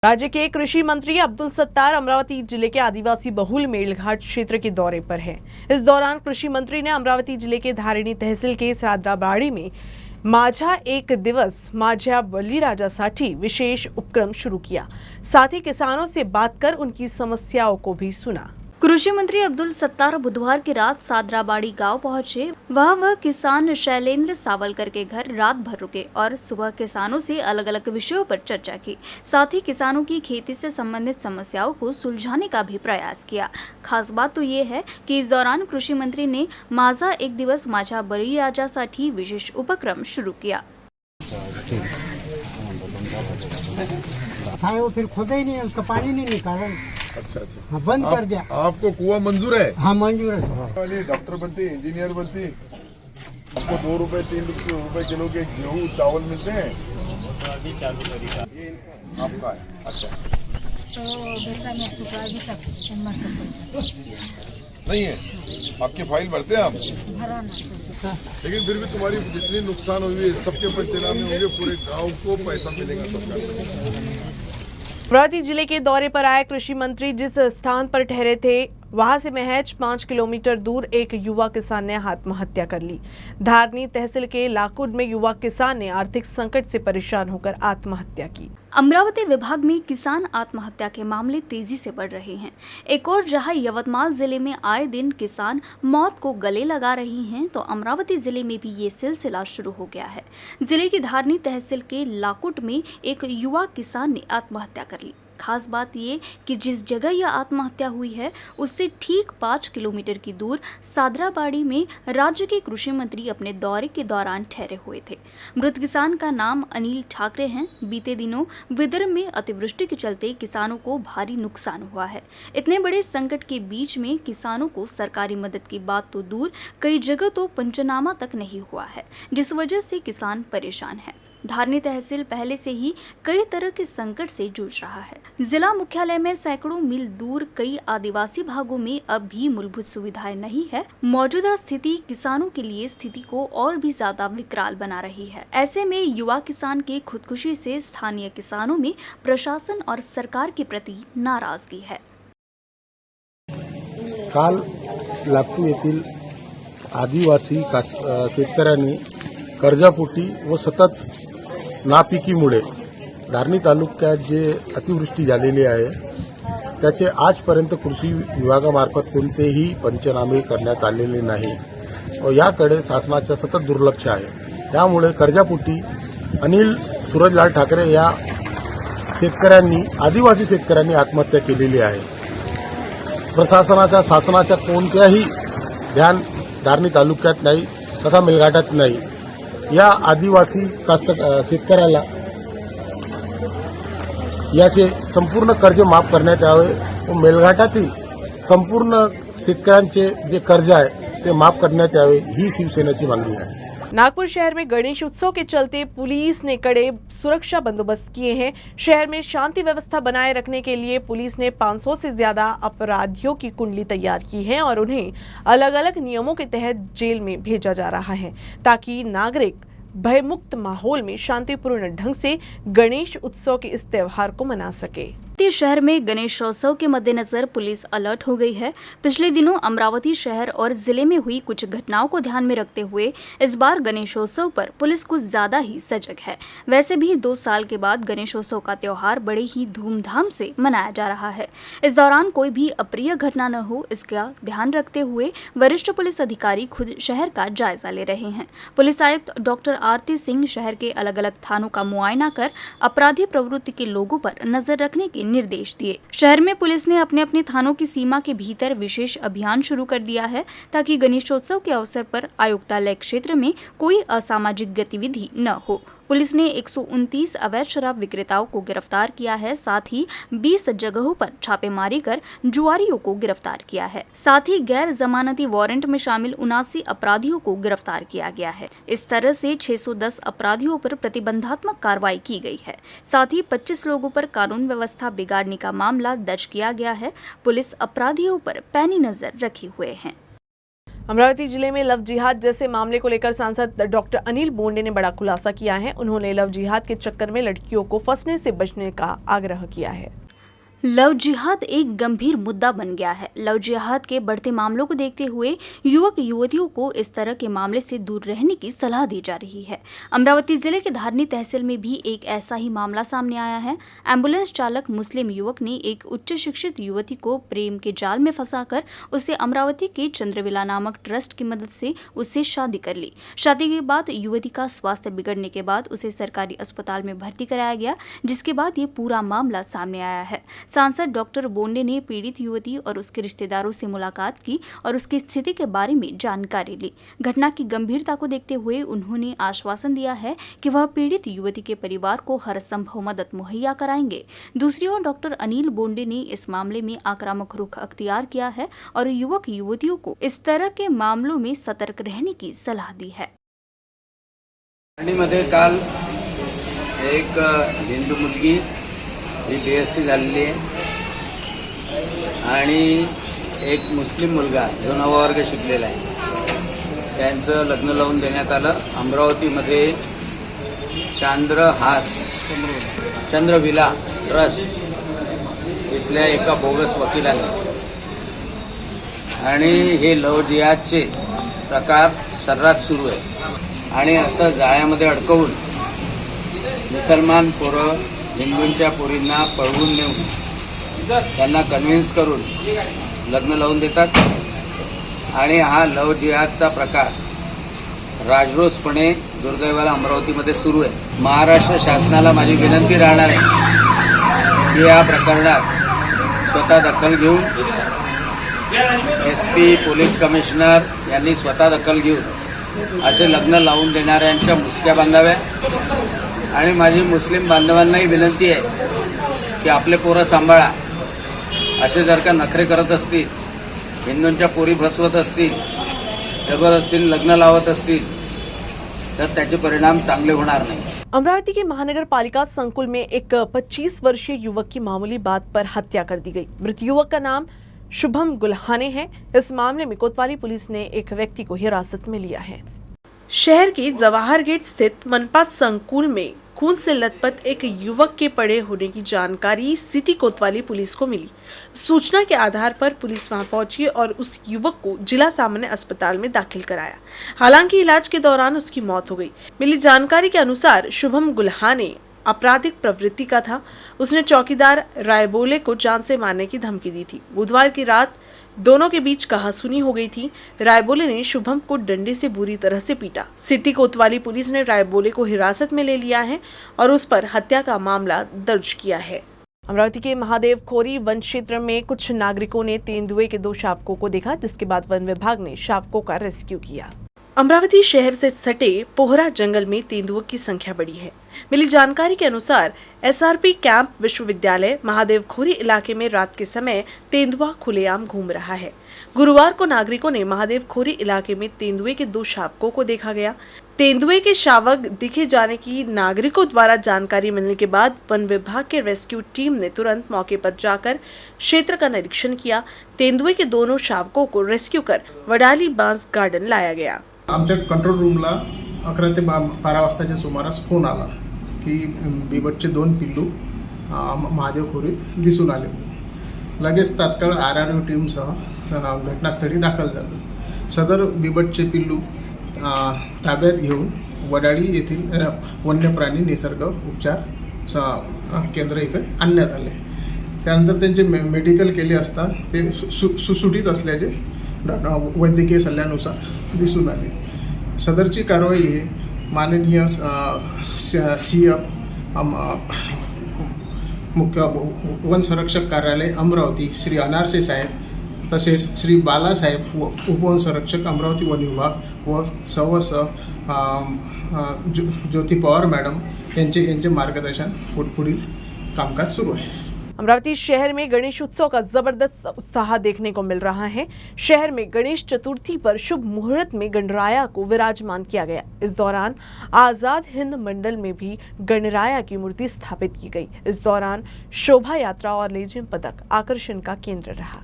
राज्य के कृषि मंत्री अब्दुल सत्तार अमरावती जिले के आदिवासी बहुल मेलघाट क्षेत्र के दौरे पर हैं। इस दौरान कृषि मंत्री ने अमरावती जिले के धारिणी तहसील के सादराबाड़ी में माझा एक दिवस माझ्या बळीराजासाठी विशेष उपक्रम शुरू किया। साथ ही किसानों से बात कर उनकी समस्याओं को भी सुना। कृषि मंत्री अब्दुल सत्तार बुधवार की रात सादराबाड़ी गांव पहुंचे। वह किसान शैलेंद्र सावलकर के घर रात भर रुके और सुबह किसानों से अलग अलग विषयों पर चर्चा की। साथ ही किसानों की खेती से संबंधित समस्याओं को सुलझाने का भी प्रयास किया। खास बात तो ये है कि इस दौरान कृषि मंत्री ने माझा एक दिवस माझ्या बळीराजासाठी विशेष उपक्रम शुरू किया। वो फिर खोदा ही नहीं है, उसका पानी नहीं निकाला। अच्छा। हाँ, बंद कर दिया। आपको कुआं मंजूर है? हाँ मंजूर है। वाली डॉक्टर बनती, इंजीनियर बनती, आपको 2 रुपए 3 रुपए किलो के गेहूँ चावल मिलते हैं। अभी चालू करेगा ये आपका है। अच्छा नहीं है, आपकी फाइल भरते हैं आप, लेकिन फिर भी तुम्हारी जितनी नुकसान हुई है सबके पंचनामे होंगे, पूरे गांव को पैसा मिलेगा सरकार। अमरावती जिले के दौरे पर आए कृषि मंत्री जिस स्थान पर ठहरे थे वहां से महज 5 किलोमीटर दूर एक युवा किसान ने आत्महत्या कर ली। धारिणी तहसील के लाकुड में युवा किसान ने आर्थिक संकट से परेशान होकर आत्महत्या की। अमरावती विभाग में किसान आत्महत्या के मामले तेजी से बढ़ रहे हैं। एक और जहां यवतमाल जिले में आए दिन किसान मौत को गले लगा रहे हैं, तो अमरावती जिले में भी ये सिलसिला शुरू हो गया है। जिले की धारिणी तहसील के लाकुड में एक युवा किसान ने आत्महत्या कर ली। खास बात ये कि जिस जगह यह आत्महत्या हुई है उससे ठीक 5 किलोमीटर की दूर सादराबाड़ी में राज्य के कृषि मंत्री अपने दौरे के दौरान ठहरे हुए थे। मृत किसान का नाम अनिल ठाकरे हैं। बीते दिनों विदर्भ में अतिवृष्टि के चलते किसानों को भारी नुकसान हुआ है। इतने बड़े संकट के बीच में किसानों को सरकारी मदद की बात तो दूर, कई जगह तो पंचनामा तक नहीं हुआ है, जिस वजह से किसान परेशान है। धारिणी तहसील पहले से ही कई तरह के संकट से जूझ रहा है। जिला मुख्यालय में सैकड़ों मील दूर कई आदिवासी भागों में अब भी मूलभूत सुविधाएं नहीं है। मौजूदा स्थिति किसानों के लिए स्थिति को और भी ज्यादा विकराल बना रही है। ऐसे में युवा किसान के खुदकुशी से स्थानीय किसानों में प्रशासन और सरकार के प्रति नाराजगी है। काल लातूर येथील आदिवासी शेतकऱ्यांनी कर्जापोटी व सतत नापिकीमुळे धारिणी तालुक्यात जे अतिवृष्टी झालेली आहे त्याचे आजपर्यंत कृषी विभागामार्फत कोणतेही पंचनामे करण्यात आलेले नाही व याकडे शासनाचं सतत दुर्लक्ष आहे। त्यामुळे कर्जापोटी अनिल सूरजलाल ठाकरे या आदिवासी शेतकऱ्यांनी आत्महत्या केलेली आहे। प्रशासनाच्या शासनाच्या कोणत्याही ध्यान धारिणी तालुक्यात नाही तथा मेळघाटात नाही। या आदिवासी शेतकऱ्याला याचे संपूर्ण कर्ज माफ करण्यात यावे व मेळघाटातील संपूर्ण शेतकऱ्यांचे जे कर्ज आहे ते माफ करण्यात यावे ही शिवसेनेची मागणी आहे। नागपुर शहर में गणेश उत्सव के चलते पुलिस ने कड़े सुरक्षा बंदोबस्त किए हैं। शहर में शांति व्यवस्था बनाए रखने के लिए पुलिस ने 500 से ज्यादा अपराधियों की कुंडली तैयार की है और उन्हें अलग अलग नियमों के तहत जेल में भेजा जा रहा है ताकि नागरिक भयमुक्त माहौल में शांतिपूर्ण ढंग से गणेश उत्सव के इस त्योहार को मना सके। शहर में गणेशोत्सव के मद्देनजर पुलिस अलर्ट हो गई है। पिछले दिनों अमरावती शहर और जिले में हुई कुछ घटनाओं को ध्यान में रखते हुए इस बार गणेशोत्सव पर पुलिस कुछ ज्यादा ही सजग है। वैसे भी 2 साल के बाद गणेशोत्सव का त्योहार बड़े ही धूमधाम से मनाया जा रहा है। इस दौरान कोई भी अप्रिय घटना न हो, इसका ध्यान रखते हुए वरिष्ठ पुलिस अधिकारी खुद शहर का जायजा ले रहे हैं। पुलिस आयुक्त डॉक्टर आरती सिंह शहर के अलग अलग थानों का मुआयना कर अपराधी प्रवृत्ति के लोगों पर नजर रखने के निर्देश दिए। शहर में पुलिस ने अपने अपने थानों की सीमा के भीतर विशेष अभियान शुरू कर दिया है ताकि गणेशोत्सव के अवसर पर आयुक्तालय क्षेत्र में कोई असामाजिक गतिविधि न हो। पुलिस ने 129 अवैध शराब विक्रेताओं को गिरफ्तार किया है। साथ ही 20 जगहों पर छापेमारी कर जुआरियों को गिरफ्तार किया है। साथ ही गैर जमानती वारंट में शामिल 79 अपराधियों को गिरफ्तार किया गया है। इस तरह से 610 अपराधियों पर प्रतिबंधात्मक कार्रवाई की गई है। साथ ही 25 लोगों पर कानून व्यवस्था बिगाड़ने का मामला दर्ज किया गया है। पुलिस अपराधियों पर पैनी नजर रखे हुए है। अमरावती जिले में लव जिहाद जैसे मामले को लेकर सांसद डॉक्टर अनिल बोंडे ने बड़ा खुलासा किया है। उन्होंने लव जिहाद के चक्कर में लड़कियों को फंसने से बचने का आग्रह किया है। लव जिहाद एक गंभीर मुद्दा बन गया है। लव जिहाद के बढ़ते मामलों को देखते हुए युवक युवतियों को इस तरह के मामले से दूर रहने की सलाह दी जा रही है। अमरावती जिले के धारनी तहसील में भी एक ऐसा ही मामला सामने आया है। एम्बुलेंस चालक मुस्लिम युवक ने एक उच्च शिक्षित युवती को प्रेम के जाल में फंसाकर उसे अमरावती के चंद्रविला नामक ट्रस्ट की मदद से उससे शादी कर ली। शादी के बाद युवती का स्वास्थ्य बिगड़ने के बाद उसे सरकारी अस्पताल में भर्ती कराया गया, जिसके बाद ये पूरा मामला सामने आया है। सांसद डॉक्टर बोंडे ने पीड़ित युवती और उसके रिश्तेदारों से मुलाकात की और उसकी स्थिति के बारे में जानकारी ली। घटना की गंभीरता को देखते हुए उन्होंने आश्वासन दिया है कि वह पीड़ित युवती के परिवार को हर संभव मदद मुहैया कराएंगे। दूसरी ओर डॉक्टर अनिल बोंडे ने इस मामले में आक्रामक रुख अख्तियार किया है और युवक युवतियों को इस तरह के मामलों में सतर्क रहने की सलाह दी है। मध्ये काल एक हिंदू मुलगी ही BSc झालेली आहे आणि एक मुस्लिम मुलगा जो 9वा वर्ग शिकलेला आहे त्यांचं लग्न लावून देण्यात आलं। अमरावतीमध्ये चंद्रविला ट्रस्ट इथल्या एका बोगस वकिलाने आणि हे लव जिहादचे प्रकार सर्रास सुरू आहे आणि असं जाळ्यामध्ये अडकवून मुसलमान पोरं हिंदूंच्या पोरींना पळवून नेऊन त्यांना कन्व्हिन्स करून लग्न लावून देतात आणि हा लव जिहादचा प्रकार राजरोसपणे दुर्दैवाला अमरावतीमध्ये सुरू आहे। महाराष्ट्र शासनाला माझी विनंती राहणार आहे की या प्रकरणात स्वतः दखल घेऊन SP पोलीस कमिशनर यांनी स्वतः दखल घेऊन असे लग्न लावून देणाऱ्यांच्या मुसक्या बांधाव्या आणि माझी मुस्लिम बांधवांनाही विनंती आहे की आपले पोरं सांभाळा। असे जर का नखरे करत असतील, हिंदूंच्या पोरी फसवत असतील, जबरदस्तीने लग्न लावत असतील तर त्याचे परिणाम चांगले होणार नाही। अमरावती के महानगर पालिका संकुल में एक 25 वर्षीय युवक की मामूली बात पर हत्या कर दी गई। मृत युवक का नाम शुभम गुल्हाने है। इस मामले में कोतवाली पुलिस ने एक व्यक्ति को हिरासत में लिया है। शहर के जवाहर गेट स्थित मनपा संकुल में खून से लथपथ एक युवक के पड़े होने की जानकारी सिटी कोतवाली पुलिस को मिली। सूचना के आधार पर पुलिस वहां पहुंची और उस युवक को जिला सामान्य अस्पताल में दाखिल कराया। हालांकि इलाज के दौरान उसकी मौत हो गई। मिली जानकारी के अनुसार शुभम गुल्हाने आपराधिक प्रवृत्ति का था। उसने चौकीदार रायबोले को जान से मारने की धमकी दी थी। बुधवार की रात दोनों के बीच कहासुनी हो गई थी। रायबोले ने शुभम को डंडे से बुरी तरह से पीटा। सिटी कोतवाली पुलिस ने रायबोले को हिरासत में ले लिया है और उस पर हत्या का मामला दर्ज किया है। अमरावती के महादेव खोरी वन क्षेत्र में कुछ नागरिकों ने तेंदुए के 2 शावकों को देखा, जिसके बाद वन विभाग ने शावकों का रेस्क्यू किया। अमरावती शहर से सटे पोहरा जंगल में तेंदुओं की संख्या बढ़ी है। मिली जानकारी के अनुसार SRP कैंप विश्वविद्यालय महादेव खोरी इलाके में रात के समय तेंदुआ खुलेआम घूम रहा है। गुरुवार को नागरिकों ने महादेव खोरी इलाके में तेंदुए के 2 शावकों को देखा गया। तेंदुए के शावक दिखे जाने की नागरिकों द्वारा जानकारी मिलने के बाद वन विभाग के रेस्क्यू टीम ने तुरंत मौके पर जाकर क्षेत्र का निरीक्षण किया। तेंदुए के दोनों शावकों को रेस्क्यू कर वडाली बांस गार्डन लाया गया। आमच्या कंट्रोल रूमला 11 ते 12 वाजताच्या सुमारास फोन आला की बिबटचे 2 पिल्लू महादेव खोरीत दिसून आले। लगेच तात्काळ RRO टीमसह घटनास्थळी दाखल झालो। सदर बिबटचे पिल्लू ताब्यात घेऊन वडाळी येथील वन्यप्राणी निसर्ग उपचार केंद्र इथे आणण्यात आले। त्यानंतर त्यांचे मेडिकल केले असता ते सुटसुटीत असल्याचे वैद्यकीय सल्ल्यानुसार दिसून आले। सदरची कारवाई ही माननीय CF मुख्य वन संरक्षक कार्यालय अमरावती श्री अनारसे साहेब तसेच श्री बालासाहेब उपवन संरक्षक अमरावती वन विभाग व ज्योती पवार मॅडम यांचे मार्गदर्शन पुढील कामकाज सुरू आहे। अमरावती शहर में गणेश उत्सव का जबरदस्त उत्साह देखने को मिल रहा है। शहर में गणेश चतुर्थी पर शुभ मुहूर्त में गणराया को विराजमान किया गया। इस दौरान आजाद हिंद मंडल में भी गणराया की मूर्ति स्थापित की गई। इस दौरान शोभा यात्रा और लेजिम पदक आकर्षण का केंद्र रहा।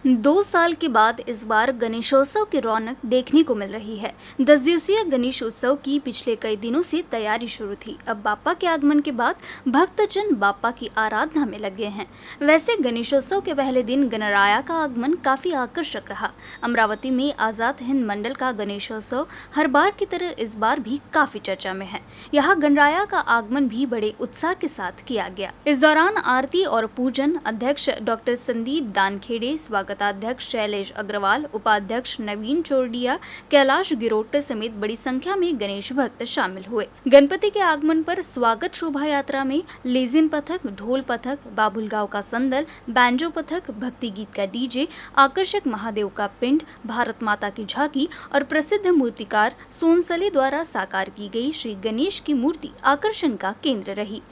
2 साल के बाद इस बार गणेशोत्सव की रौनक देखने को मिल रही है। 10 दिवसीय गणेश उत्सव की पिछले कई दिनों से तैयारी शुरू थी। अब बाप्पा के आगमन के बाद भक्तजन बाप्पा की आराधना में लगे हैं। वैसे गणेशोत्सव के पहले दिन गणराया का आगमन काफी आकर्षक रहा। अमरावती में आजाद हिंद मंडल का गणेशोत्सव हर बार की तरह इस बार भी काफी चर्चा में है। यहाँ गणराया का आगमन भी बड़े उत्साह के साथ किया गया। इस दौरान आरती और पूजन अध्यक्ष डॉक्टर संदीप दानखेड़े, स्वागताध्यक्ष शैलेश अग्रवाल, उपाध्यक्ष नवीन चोरडिया, कैलाश गिरोटर समेत बड़ी संख्या में गणेश भक्त शामिल हुए। गणपति के आगमन पर स्वागत शोभा यात्रा में लेजिम पथक, ढोल पथक, बाबुलगांव का संदल, बैंजो पथक, भक्ति गीत का डीजे, आकर्षक महादेव का पिंड, भारत माता की झांकी और प्रसिद्ध मूर्तिकार सोनसले द्वारा साकार की गई श्री गणेश की मूर्ति आकर्षण का केंद्र रही।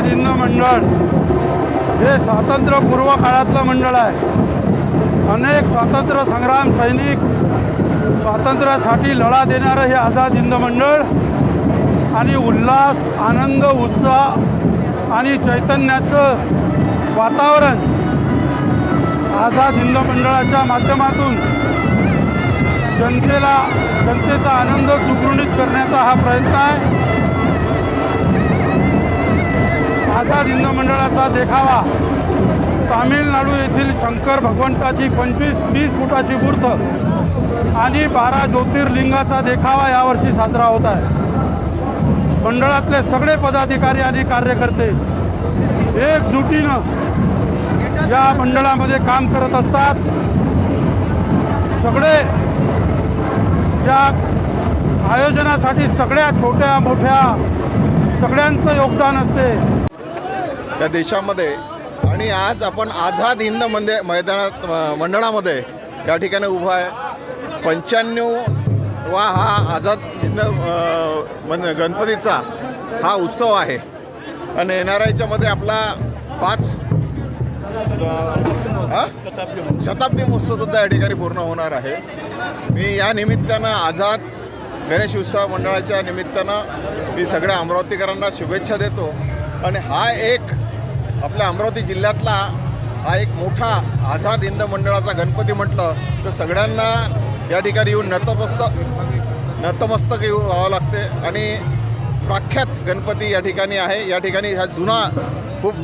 हिंदू मंडळ हे स्वातंत्र्यपूर्व काळातलं मंडळ आहे. अनेक स्वातंत्र्य संग्राम सैनिक स्वातंत्र्यासाठी लढा देणारं हे आझाद हिंद मंडळ आणि उल्हास, आनंद, उत्साह आणि चैतन्याचं वातावरण आझाद हिंद मंडळाच्या माध्यमातून जनतेचा आनंद द्विगुणित करण्याचा हा प्रयत्न आहे. आझाद हिंद मंडळाचा देखावा तामिळनाडू येथील शंकर भगवंताची 25-30 फुटाची मूर्त आणि 12 ज्योतिर्लिंगाचा देखावा यावर्षी साजरा होत आहे. मंडळातले सगळे पदाधिकारी आणि कार्यकर्ते एकजुटीनं या मंडळामध्ये काम करत असतात. सगळे या आयोजनासाठी सगळ्या छोट्या मोठ्या सगळ्यांचं योगदान असते या देशामध्ये. आणि आज आपण आझाद हिंद मंडळामध्ये या ठिकाणी उभा आहे. 95वा हा आझाद हिंद गणपतीचा हा उत्सव आहे आणि येणाऱ्या याच्यामध्ये आपला 5 शताब्दी महोत्सवसुद्धा या ठिकाणी पूर्ण होणार आहे. मी या निमित्तानं आझाद गणेश उत्सव मंडळाच्या निमित्तानं मी सगळ्या अमरावतीकरांना शुभेच्छा देतो. आणि हा एक आपल्या अमरावती जिल्ह्यातला हा एक मोठा आझाद हिंद मंडळाचा गणपती म्हटलं तर सगळ्यांना या ठिकाणी येऊन नतमस्तक येऊन व्हावं लागते. आणि प्रख्यात गणपती या ठिकाणी आहे. या ठिकाणी हा जुना खूप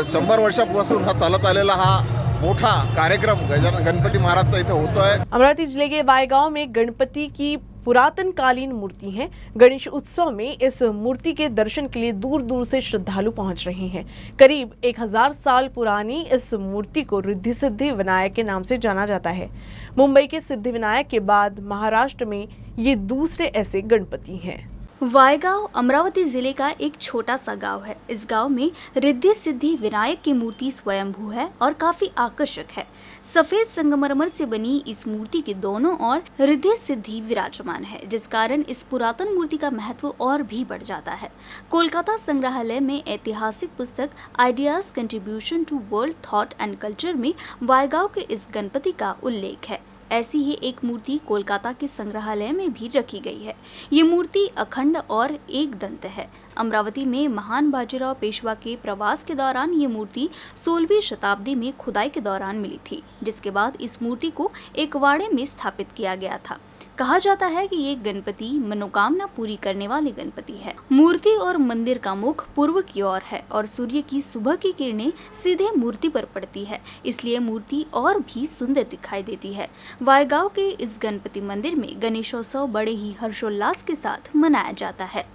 100 वर्षापासून हा चालत आलेला हा मोठा कार्यक्रम गणपति महाराज का इतना होता है। अमरावती जिले के वायगांव में गणपति की पुरातन कालीन मूर्ति है। गणेश उत्सव में इस मूर्ति के दर्शन के लिए दूर दूर से श्रद्धालु पहुंच रहे हैं। करीब 1000 साल पुरानी इस मूर्ति को रिद्धि सिद्धि विनायक के नाम से जाना जाता है। मुंबई के सिद्धि विनायक के बाद महाराष्ट्र में ये दूसरे ऐसे गणपति हैं। वायगांव अमरावती जिले का एक छोटा सा गांव है। इस गांव में रिद्धि सिद्धि विनायक की मूर्ति स्वयंभू है और काफी आकर्षक है। सफेद संगमरमर से बनी इस मूर्ति के दोनों ओर रिद्धि सिद्धि विराजमान है, जिस कारण इस पुरातन मूर्ति का महत्व और भी बढ़ जाता है। कोलकाता संग्रहालय में ऐतिहासिक पुस्तक ideas contribution to world thought and culture में वायगांव के इस गणपति का उल्लेख है। ऐसी ही एक मूर्ति कोलकाता के संग्रहालय में भी रखी गई है। ये मूर्ति अखंड और एक दंत है। अमरावती में महान बाजीराव पेशवा के प्रवास के दौरान ये मूर्ति 16वीं शताब्दी में खुदाई के दौरान मिली थी, जिसके बाद इस मूर्ति को एक वाड़े में स्थापित किया गया था। कहा जाता है कि ये गणपति मनोकामना पूरी करने वाले गणपति है। मूर्ति और मंदिर का मुख पूर्व की ओर है और सूर्य की सुबह की किरणें सीधे मूर्ति पर पड़ती है, इसलिए मूर्ति और भी सुंदर दिखाई देती है। वायगांव के इस गणपति मंदिर में गणेशोत्सव बड़े ही हर्षोल्लास के साथ मनाया जाता है।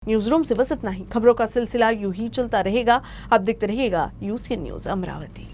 न्यूज रूम से बस इतना ही। खबरों का सिलसिला यूं ही चलता रहेगा। अब देखते रहिएगा UCN न्यूज अमरावती।